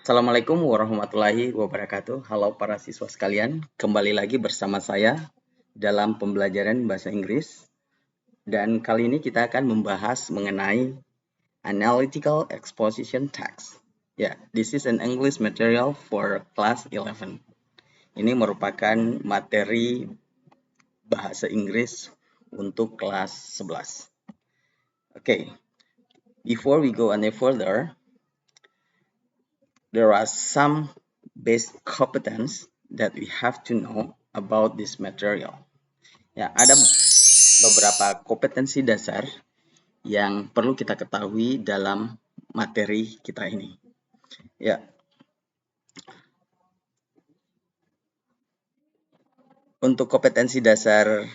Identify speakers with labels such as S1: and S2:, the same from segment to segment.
S1: Assalamualaikum warahmatullahi wabarakatuh. Halo para siswa sekalian, kembali lagi bersama saya dalam pembelajaran bahasa Inggris. Dan kali ini kita akan membahas mengenai Analytical Exposition Text. Ya, this is an English material for class 11. Ini merupakan materi bahasa Inggris untuk kelas 11. Okay, before we go any further, there are some basic competence that we have to know about this material. Ya, ada beberapa kompetensi dasar yang perlu kita ketahui dalam materi kita ini. Ya. Untuk kompetensi dasar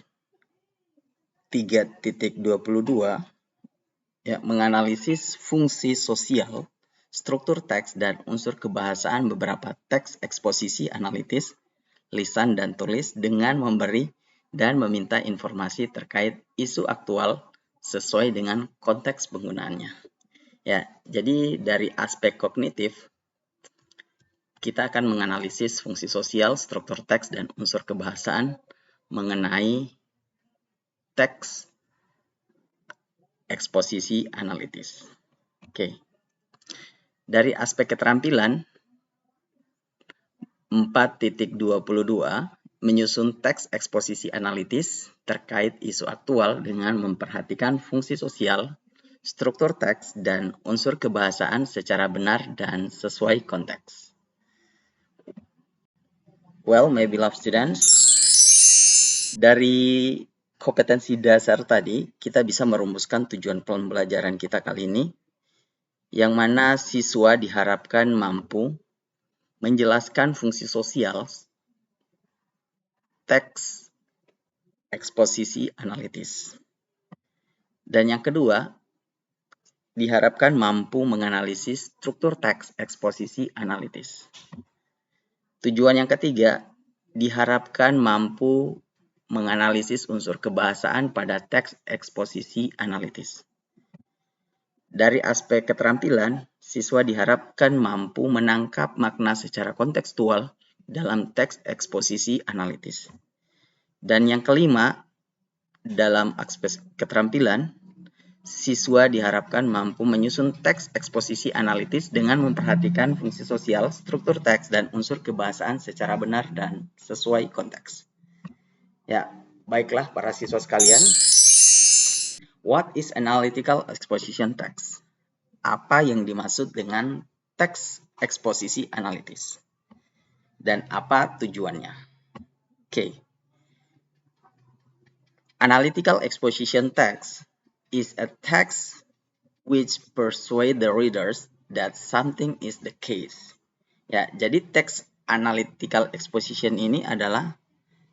S1: 3.22 ya, menganalisis fungsi sosial, struktur teks dan unsur kebahasaan beberapa teks eksposisi analitis, lisan dan tulis dengan memberi dan meminta informasi terkait isu aktual sesuai dengan konteks penggunaannya. Ya, jadi dari aspek kognitif kita akan menganalisis fungsi sosial, struktur teks dan unsur kebahasaan mengenai teks eksposisi analitis. Oke. Dari aspek keterampilan 4.22 menyusun teks eksposisi analitis terkait isu aktual dengan memperhatikan fungsi sosial, struktur teks, dan unsur kebahasaan secara benar dan sesuai konteks. Well, my beloved students, dari kompetensi dasar tadi, kita bisa merumuskan tujuan pembelajaran kita kali ini, yang mana siswa diharapkan mampu menjelaskan fungsi sosial teks eksposisi analitis. Dan yang kedua, diharapkan mampu menganalisis struktur teks eksposisi analitis. Tujuan yang ketiga, diharapkan mampu menganalisis unsur kebahasaan pada teks eksposisi analitis. Dari aspek keterampilan, siswa diharapkan mampu menangkap makna secara kontekstual dalam teks eksposisi analitis. Dan yang kelima, dalam aspek keterampilan, siswa diharapkan mampu menyusun teks eksposisi analitis dengan memperhatikan fungsi sosial, struktur teks, dan unsur kebahasaan secara benar dan sesuai konteks. Ya, baiklah para siswa sekalian. What is analytical exposition text? Apa yang dimaksud dengan teks eksposisi analitis? Dan apa tujuannya? Oke. Analytical exposition text is a text which persuade the readers that something is the case. Ya, jadi teks analytical exposition ini adalah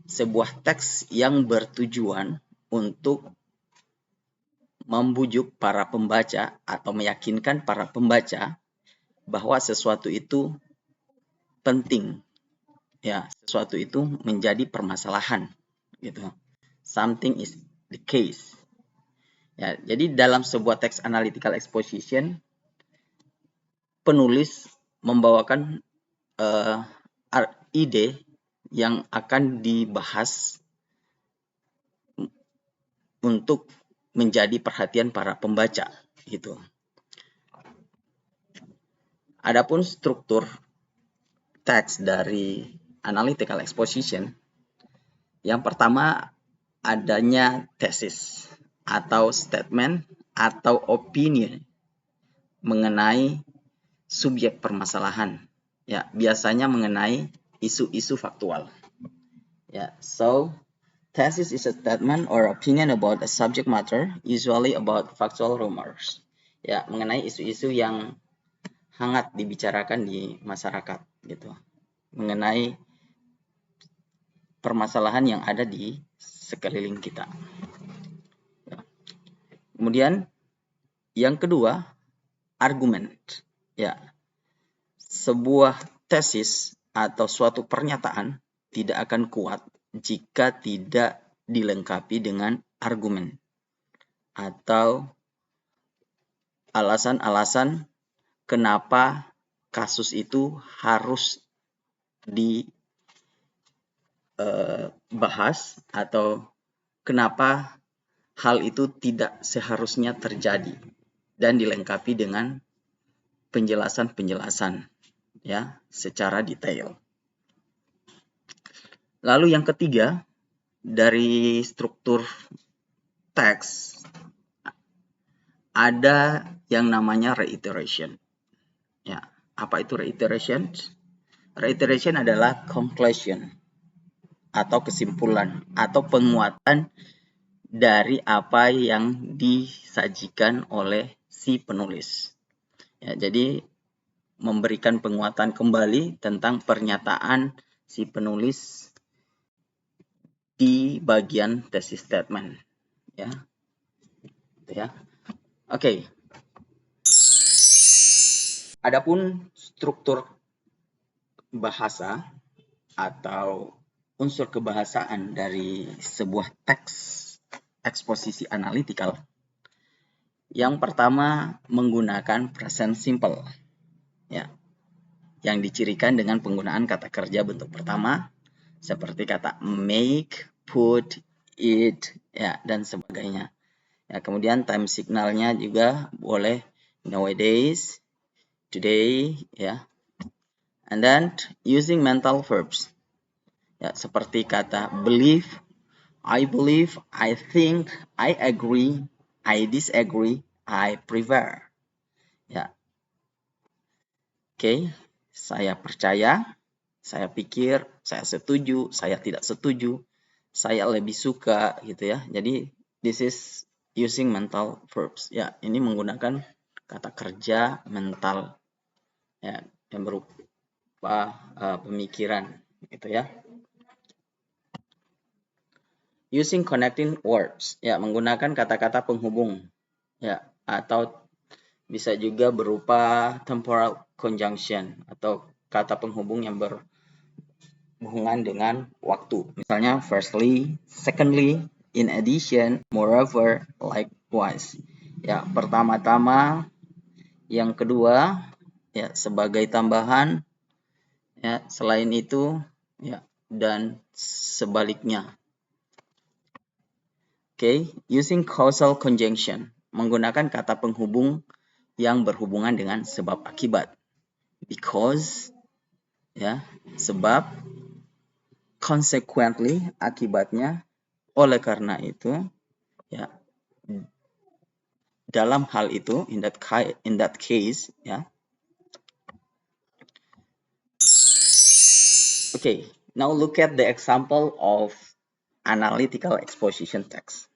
S1: sebuah teks yang bertujuan untuk membujuk para pembaca atau meyakinkan para pembaca bahwa sesuatu itu penting. Ya, sesuatu itu menjadi permasalahan gitu. Something is the case. Ya, jadi dalam sebuah teks analytical exposition, penulis membawakan ide yang akan dibahas untuk menjadi perhatian para pembaca gitu. Adapun struktur teks dari analytical exposition, yang pertama adanya tesis atau statement atau opinion mengenai subjek permasalahan. Ya, biasanya mengenai isu-isu faktual. Ya, so thesis is a statement or opinion about a subject matter, usually about factual rumors. Ya, mengenai isu-isu yang hangat dibicarakan di masyarakat gitu. Mengenai permasalahan yang ada di sekeliling kita. Ya. Kemudian yang kedua, argumen. Ya. Sebuah tesis atau suatu pernyataan tidak akan kuat jika tidak dilengkapi dengan argumen atau alasan-alasan kenapa kasus itu harus dibahas atau kenapa hal itu tidak seharusnya terjadi dan dilengkapi dengan penjelasan-penjelasan ya secara detail. Lalu yang ketiga, dari struktur teks ada yang namanya reiteration. Ya, apa itu reiteration? Reiteration adalah conclusion atau kesimpulan atau penguatan dari apa yang disajikan oleh si penulis. Ya, jadi memberikan penguatan kembali tentang pernyataan si penulis di bagian thesis statement. Ya, ya. Oke. Adapun struktur bahasa atau unsur kebahasaan dari sebuah teks eksposisi analitikal. Yang pertama menggunakan present simple. Ya. Yang dicirikan dengan penggunaan kata kerja bentuk pertama seperti kata make, put, eat, ya dan sebagainya. Ya, kemudian time signalnya juga boleh nowadays, today, ya. And then using mental verbs. Ya, seperti kata believe, I believe, I think, I agree, I disagree, I prefer. Ya. Oke, saya percaya, saya pikir, saya setuju, saya tidak setuju, saya lebih suka gitu ya. Jadi this is using mental verbs. Ya, ini menggunakan kata kerja mental ya yang berupa pemikiran gitu ya. Using connecting words, ya menggunakan kata-kata penghubung, ya atau bisa juga berupa temporal conjunction atau kata penghubung yang berhubungan dengan waktu. Misalnya firstly, secondly, in addition, moreover, likewise. Ya pertama-tama, yang kedua, ya sebagai tambahan, ya selain itu, ya dan sebaliknya. Okay, using causal conjunction, menggunakan kata penghubung yang berhubungan dengan sebab akibat. Because, ya, sebab, consequently, akibatnya, oleh karena itu, ya, dalam hal itu, in that case, ya. Okay, now look at the example of analytical exposition text.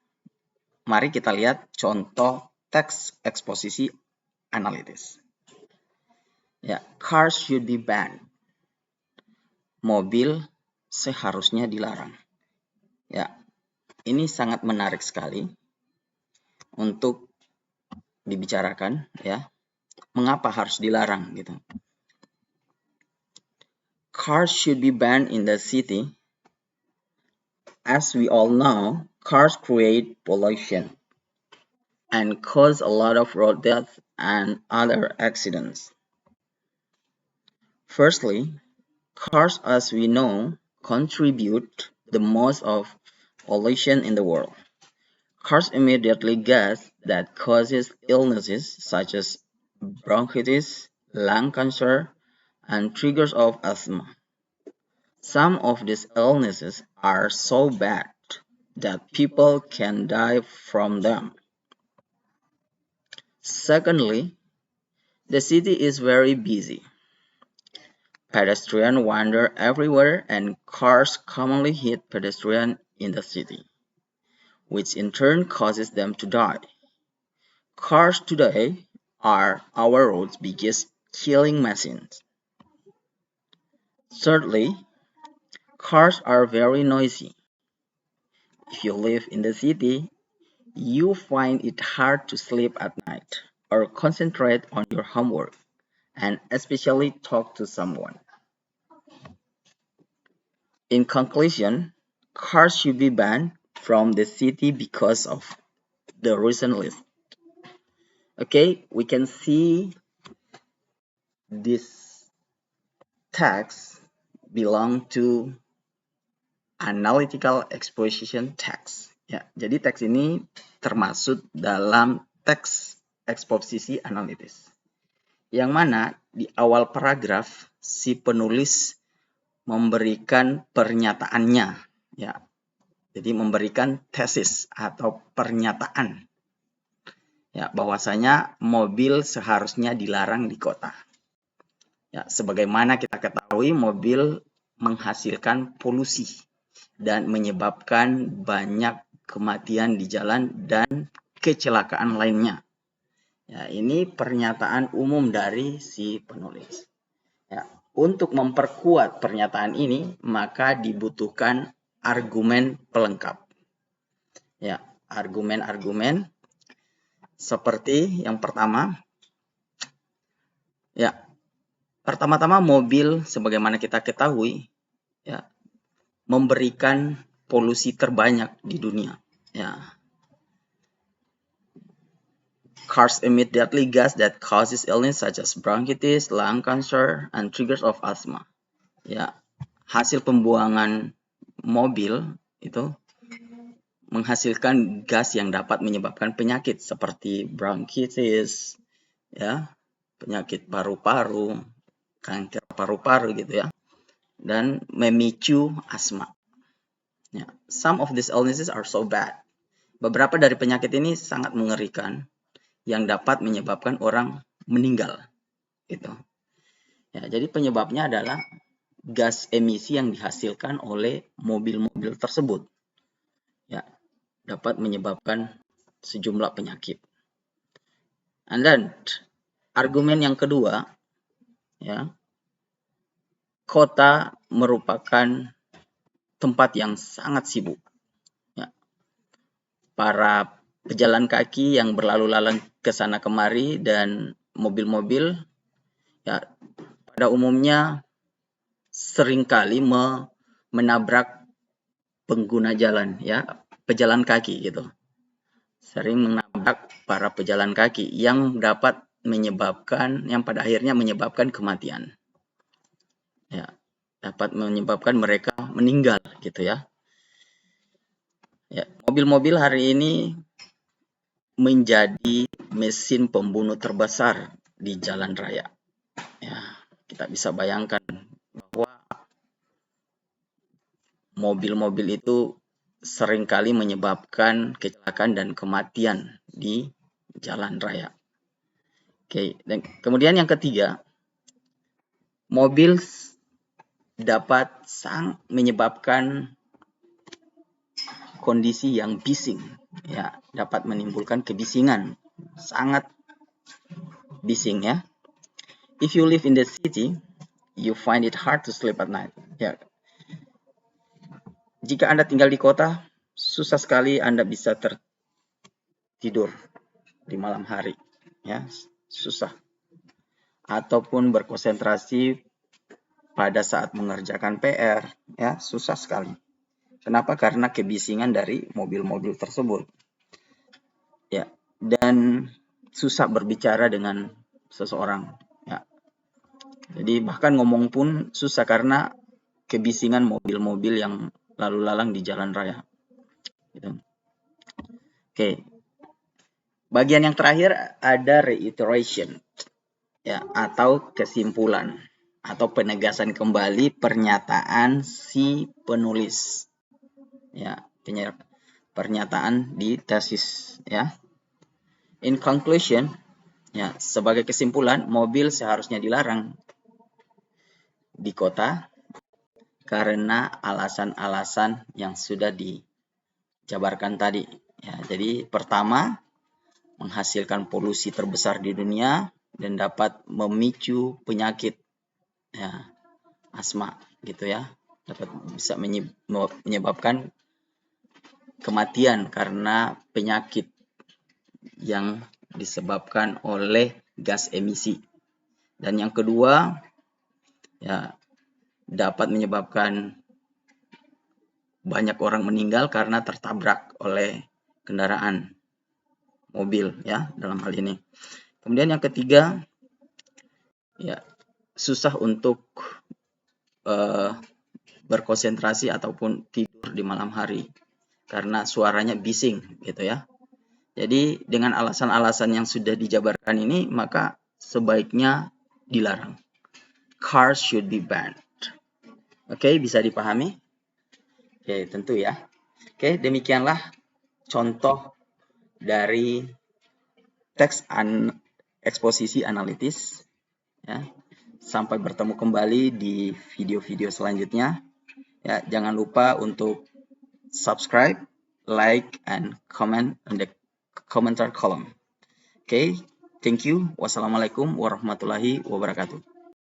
S1: Mari kita lihat contoh teks eksposisi analitis. Ya, cars should be banned. Mobil seharusnya dilarang. Ya, ini sangat menarik sekali untuk dibicarakan ya. Mengapa harus dilarang gitu? Cars should be banned in the city. As we all know, cars create pollution and cause a lot of road death and other accidents. Firstly, cars, as we know, contribute the most of pollution in the world. Cars immediately gas that causes illnesses such as bronchitis, lung cancer, and triggers of asthma. Some of these illnesses are so bad that people can die from them. Secondly, the city is very busy. Pedestrians wander everywhere and cars commonly hit pedestrians in the city, which in turn causes them to die. Cars today are our road's biggest killing machines. Thirdly, cars are very noisy. If you live in the city, you find it hard to sleep at night or concentrate on your homework, and especially talk to someone. In conclusion, cars should be banned from the city because of the recent list. Okay, we can see this text belong to analytical exposition text. Ya, jadi teks ini termasuk dalam teks eksposisi analitis. Yang mana di awal paragraf si penulis memberikan pernyataannya, ya. Jadi memberikan tesis atau pernyataan, ya, bahwasanya mobil seharusnya dilarang di kota. Ya, sebagaimana kita ketahui, mobil menghasilkan polusi dan menyebabkan banyak kematian di jalan dan kecelakaan lainnya. Ya, ini pernyataan umum dari si penulis. Ya, untuk memperkuat pernyataan ini, maka dibutuhkan argumen pelengkap. Ya, argumen-argumen seperti yang pertama, ya, pertama-tama mobil sebagaimana kita ketahui, ya, memberikan polusi terbanyak di dunia. Ya. Cars emit deadly gas that causes illness such as bronchitis, lung cancer, and triggers of asthma. Ya, hasil pembuangan mobil itu menghasilkan gas yang dapat menyebabkan penyakit seperti bronchitis, ya, penyakit paru-paru, kanker paru-paru gitu ya, dan memicu asma. Ya, some of these illnesses are so bad. Beberapa dari penyakit ini sangat mengerikan yang dapat menyebabkan orang meninggal. Gitu. Ya, jadi penyebabnya adalah gas emisi yang dihasilkan oleh mobil-mobil tersebut. Ya, dapat menyebabkan sejumlah penyakit. And then argumen yang kedua, ya, kota merupakan tempat yang sangat sibuk. Ya. Para pejalan kaki yang berlalu lalang ke sana kemari dan mobil-mobil, ya, pada umumnya seringkali menabrak pengguna jalan, ya, pejalan kaki gitu. Sering menabrak para pejalan kaki yang dapat menyebabkan, yang pada akhirnya menyebabkan kematian. Ya, dapat menyebabkan mereka meninggal gitu ya. Ya, mobil-mobil hari ini menjadi mesin pembunuh terbesar di jalan raya. Ya, kita bisa bayangkan bahwa mobil-mobil itu seringkali menyebabkan kecelakaan dan kematian di jalan raya. Oke, dan kemudian yang ketiga, mobil dapat menyebabkan kondisi yang bising, ya, dapat menimbulkan kebisingan, sangat bising ya. If you live in the city, you find it hard to sleep at night. Ya. Jika Anda tinggal di kota, susah sekali Anda bisa tertidur di malam hari, ya, susah. Ataupun berkonsentrasi pada saat mengerjakan PR, ya, susah sekali. Kenapa? Karena kebisingan dari mobil-mobil tersebut. Ya, dan susah berbicara dengan seseorang, ya. Jadi bahkan ngomong pun susah karena kebisingan mobil-mobil yang lalu lalang di jalan raya. Gitu. Oke. Bagian yang terakhir ada reiteration, ya, atau kesimpulan atau penegasan kembali pernyataan si penulis. Ya, pernyataan di tesis, ya. In conclusion, ya, sebagai kesimpulan, mobil seharusnya dilarang di kota karena alasan-alasan yang sudah dijabarkan tadi. Ya, jadi pertama, menghasilkan polusi terbesar di dunia dan dapat memicu penyakit, ya, asma gitu ya, dapat bisa menyebabkan kematian karena penyakit yang disebabkan oleh gas emisi. Dan yang kedua, ya, dapat menyebabkan banyak orang meninggal karena tertabrak oleh kendaraan mobil, ya, dalam hal ini. Kemudian yang ketiga, ya, susah untuk berkonsentrasi ataupun tidur di malam hari karena suaranya bising gitu ya. Jadi dengan alasan-alasan yang sudah dijabarkan ini maka sebaiknya dilarang. Cars should be banned. Oke, bisa dipahami? Oke, tentu ya. Oke, demikianlah contoh dari teks eksposisi analitis ya. Sampai bertemu kembali di video-video selanjutnya. Ya, jangan lupa untuk subscribe, like, and comment in the commenter column. Okay, thank you. Wassalamualaikum warahmatullahi wabarakatuh.